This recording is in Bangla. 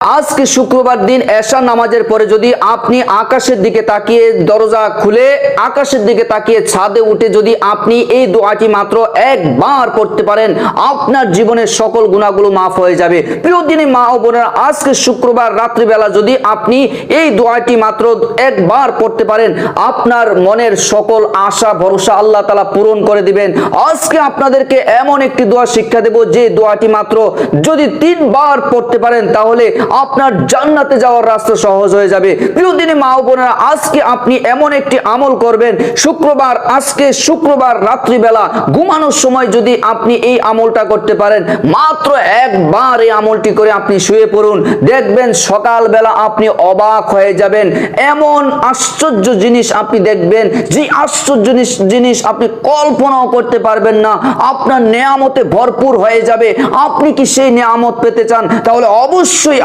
আজকে শুক্রবার দিন এশা নামাজের পরে যদি আপনি আকাশের দিকে তাকিয়ে দরজা খুলে আকাশের দিকে তাকিয়ে ছাদে উঠে যদি আপনি এই দোয়াটি মাত্র একবার পড়তে পারেন, আপনার জীবনের সকল গুনাহগুলো মাফ হয়ে যাবে। প্রিয় দিনী মা ও বোনেরা, আজকে শুক্রবার রাত্রিবেলা যদি আপনি এই দোয়াটি মাত্র একবার পড়তে পারেন, আপনার মনের সকল আশা ভরসা আল্লাহ তাআলা পূরণ করে দিবেন। আজকে আপনাদেরকে এমন একটি দোয়া শিক্ষা দেব, যে দোয়াটি মাত্র যদি 3 বার পড়তে পারেন তাহলে আপনার জান্নাতে যাওয়ার রাস্তা সহজ হয়ে যাবে। প্রিয় দিনী মা ও বোনেরা, আজকে আপনি এমন একটি আমল করবেন, আজকে শুক্রবার রাত্রিবেলা ঘুমানোর সময় যদি আপনি এই আমলটা করতে পারেন, মাত্র একবার এই আমলটি করে আপনি শুয়ে পড়ুন, দেখবেন সকালবেলা আপনি অবাক হয়ে যাবেন। এমন আশ্চর্য জিনিস আপনি দেখবেন, যে আশ্চর্য জিনিস আপনি কল্পনাও করতে পারবেন না। আপনার নেয়ামতে ভরপুর হয়ে যাবে। আপনি কি সেই নেয়ামত পেতে চান? তাহলে অবশ্যই